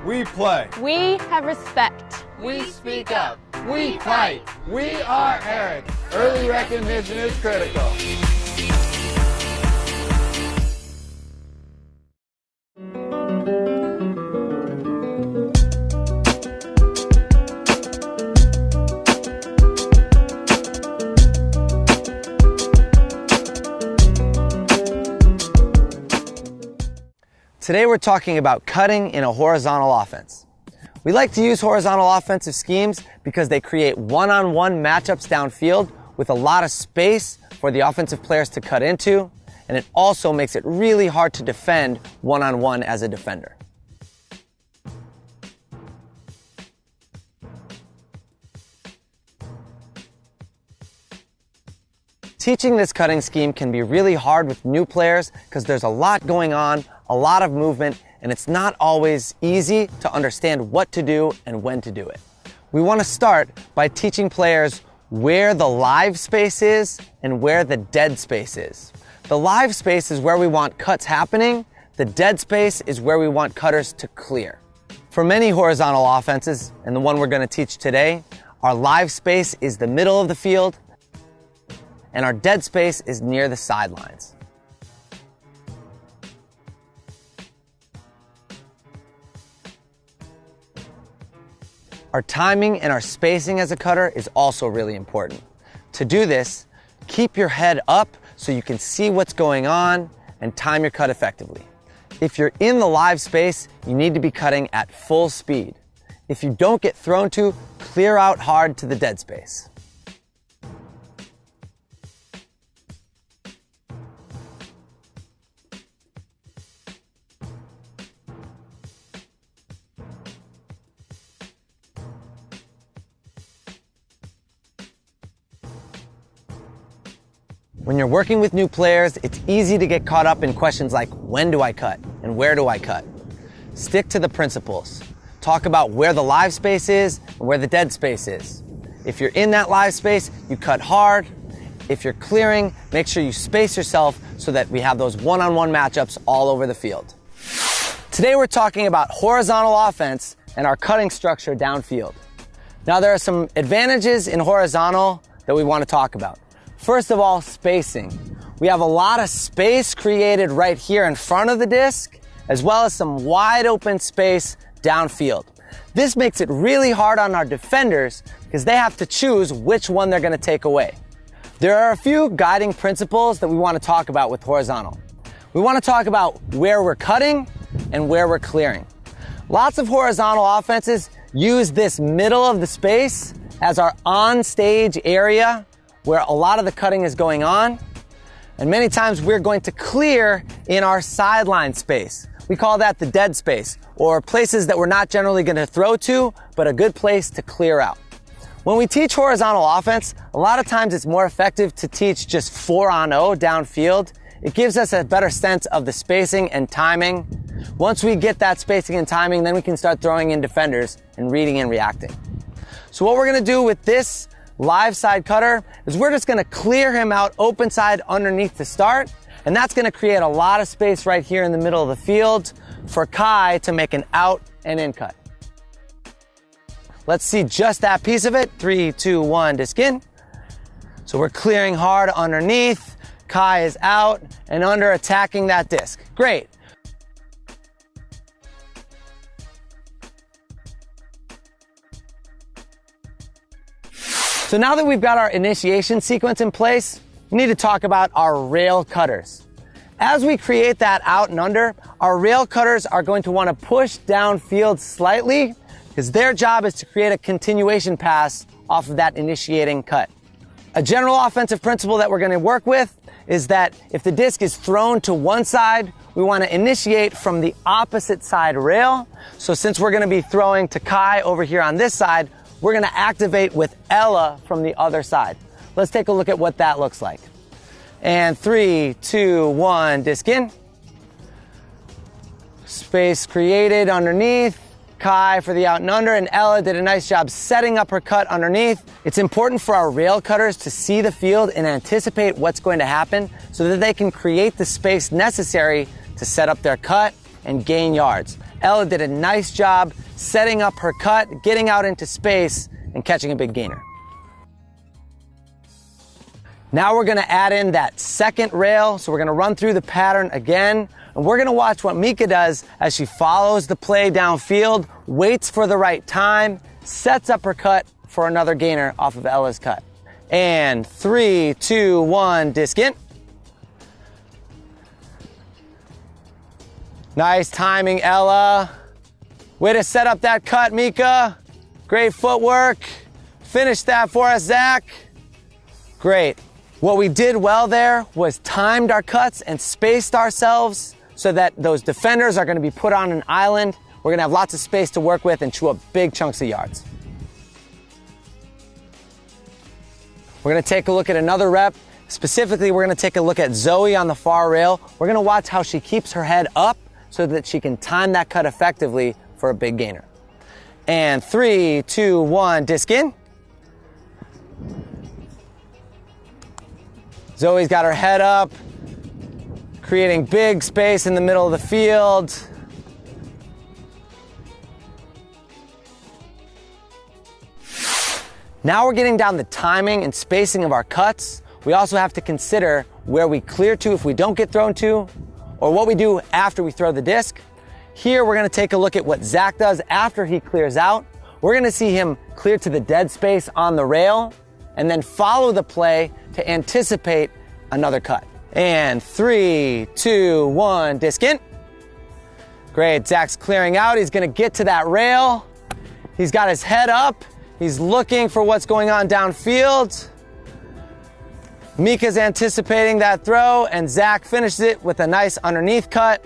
We play. We have respect. We speak up. We fight. We are Eric. Early recognition is critical. Today we're talking about cutting in a horizontal offense. We like to use horizontal offensive schemes because they create one-on-one matchups downfield with a lot of space for the offensive players to cut into, and it also makes it really hard to defend one-on-one as a defender. Teaching this cutting scheme can be really hard with new players because there's a lot going on, a lot of movement, and it's not always easy to understand what to do and when to do it. We want to start by teaching players where the live space is and where the dead space is. The live space is where we want cuts happening. The dead space is where we want cutters to clear. For many horizontal offenses, and the one we're going to teach today, our live space is the middle of the field, and our dead space is near the sidelines. Our timing and our spacing as a cutter is also really important. To do this, keep your head up so you can see what's going on and time your cut effectively. If you're in the live space, you need to be cutting at full speed. If you don't get thrown to, clear out hard to the dead space. When you're working with new players, it's easy to get caught up in questions like, when do I cut and where do I cut? Stick to the principles. Talk about where the live space is and where the dead space is. If you're in that live space, you cut hard. If you're clearing, make sure you space yourself so that we have those one-on-one matchups all over the field. Today we're talking about horizontal offense and our cutting structure downfield. Now there are some advantages in horizontal that we want to talk about. First of all, spacing. We have a lot of space created right here in front of the disc, as well as some wide open space downfield. This makes it really hard on our defenders because they have to choose which one they're going to take away. There are a few guiding principles that we want to talk about with horizontal. We want to talk about where we're cutting and where we're clearing. Lots of horizontal offenses use this middle of the space as our on-stage area where a lot of the cutting is going on. And many times we're going to clear in our sideline space. We call that the dead space, or places that we're not generally going to throw to, but a good place to clear out. When we teach horizontal offense, a lot of times it's more effective to teach just 4-on-0 downfield. It gives us a better sense of the spacing and timing. Once we get that spacing and timing, then we can start throwing in defenders and reading and reacting. So what we're going to do with this live side cutter is we're just going to clear him out open side underneath to start, and that's going to create a lot of space right here in the middle of the field for Kai to make an out and in cut. Let's see just that piece of it. 3, 2, 1, disc in. So we're clearing hard underneath. Kai is out and under attacking that disc. Great. So now that we've got our initiation sequence in place, we need to talk about our rail cutters. As we create that out and under, our rail cutters are going to want to push downfield slightly because their job is to create a continuation pass off of that initiating cut. A general offensive principle that we're going to work with is that if the disc is thrown to one side, we want to initiate from the opposite side rail. So since we're going to be throwing to Kai over here on this side, we're going to activate with Ella from the other side. Let's take a look at what that looks like. And 3, 2, 1, disc in. Space created underneath. Kai for the out and under, and Ella did a nice job setting up her cut underneath. It's important for our rail cutters to see the field and anticipate what's going to happen so that they can create the space necessary to set up their cut and gain yards. Ella did a nice job setting up her cut, getting out into space, and catching a big gainer. Now we're gonna add in that second rail, so we're gonna run through the pattern again, and we're gonna watch what Mika does as she follows the play downfield, waits for the right time, sets up her cut for another gainer off of Ella's cut. And 3, 2, 1, disc in. Nice timing, Ella. Way to set up that cut, Mika. Great footwork. Finish that for us, Zach. Great. What we did well there was timed our cuts and spaced ourselves so that those defenders are gonna be put on an island. We're gonna have lots of space to work with and chew up big chunks of yards. We're gonna take a look at another rep. Specifically, we're gonna take a look at Zoe on the far rail. We're gonna watch how she keeps her head up so that she can time that cut effectively for a big gainer. And 3, 2, 1, disc in. Zoe's got her head up, creating big space in the middle of the field. Now we're getting down the timing and spacing of our cuts. We also have to consider where we clear to if we don't get thrown to, or what we do after we throw the disc. Here we're gonna take a look at what Zach does after he clears out. We're gonna see him clear to the dead space on the rail, and then follow the play to anticipate another cut. And 3, 2, 1, disc in. Great, Zach's clearing out. He's gonna get to that rail. He's got his head up. He's looking for what's going on downfield. Mika's anticipating that throw, and Zach finishes it with a nice underneath cut.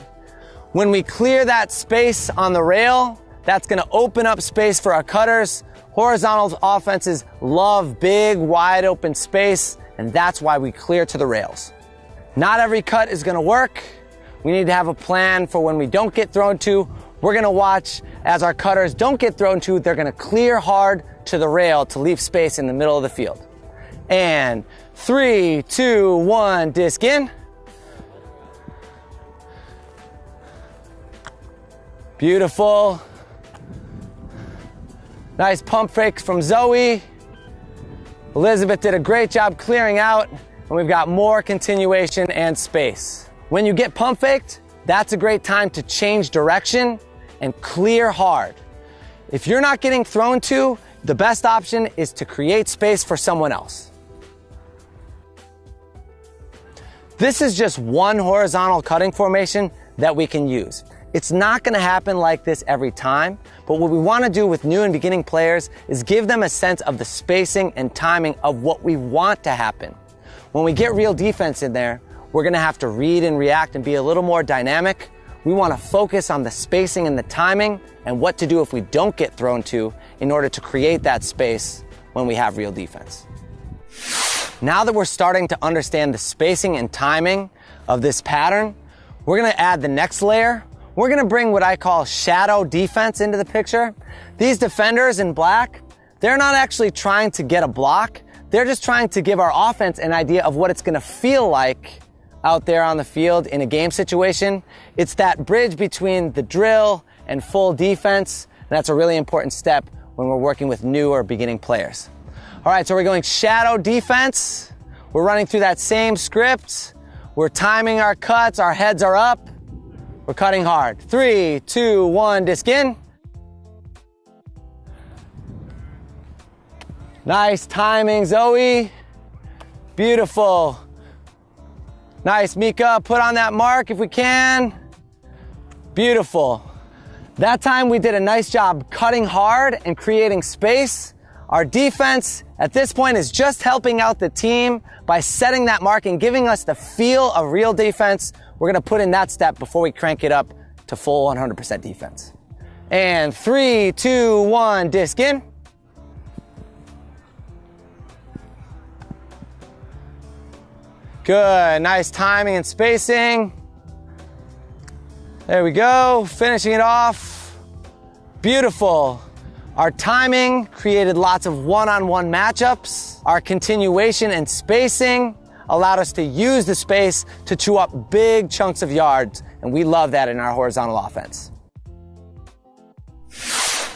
When we clear that space on the rail, that's gonna open up space for our cutters. Horizontal offenses love big, wide open space, and that's why we clear to the rails. Not every cut is gonna work. We need to have a plan for when we don't get thrown to. We're gonna watch as our cutters don't get thrown to, they're gonna clear hard to the rail to leave space in the middle of the field. And 3, 2, 1, disc in. Beautiful. Nice pump fake from Zoe. Elizabeth did a great job clearing out, and we've got more continuation and space. When you get pump faked, that's a great time to change direction and clear hard. If you're not getting thrown to, the best option is to create space for someone else. This is just one horizontal cutting formation that we can use. It's not gonna happen like this every time, but what we wanna do with new and beginning players is give them a sense of the spacing and timing of what we want to happen. When we get real defense in there, we're gonna have to read and react and be a little more dynamic. We wanna focus on the spacing and the timing and what to do if we don't get thrown to in order to create that space when we have real defense. Now that we're starting to understand the spacing and timing of this pattern, we're gonna add the next layer. We're gonna bring what I call shadow defense into the picture. These defenders in black, they're not actually trying to get a block. They're just trying to give our offense an idea of what it's gonna feel like out there on the field in a game situation. It's that bridge between the drill and full defense, and that's a really important step when we're working with new or beginning players. All right, so we're going shadow defense. We're running through that same script. We're timing our cuts, our heads are up. We're cutting hard. 3, 2, 1, disc in. Nice timing, Zoe. Beautiful. Nice, Mika. Put on that mark if we can. Beautiful. That time we did a nice job cutting hard and creating space. Our defense at this point is just helping out the team by setting that mark and giving us the feel of real defense. We're gonna put in that step before we crank it up to full 100% defense. And 3, 2, 1, disc in. Good, nice timing and spacing. There we go, finishing it off. Beautiful. Our timing created lots of one-on-one matchups. Our continuation and spacing allowed us to use the space to chew up big chunks of yards, and we love that in our horizontal offense.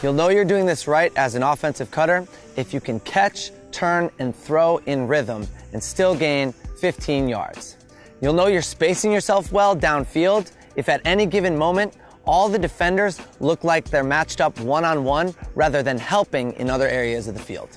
You'll know you're doing this right as an offensive cutter if you can catch, turn, and throw in rhythm and still gain 15 yards. You'll know you're spacing yourself well downfield if at any given moment all the defenders look like they're matched up one-on-one rather than helping in other areas of the field.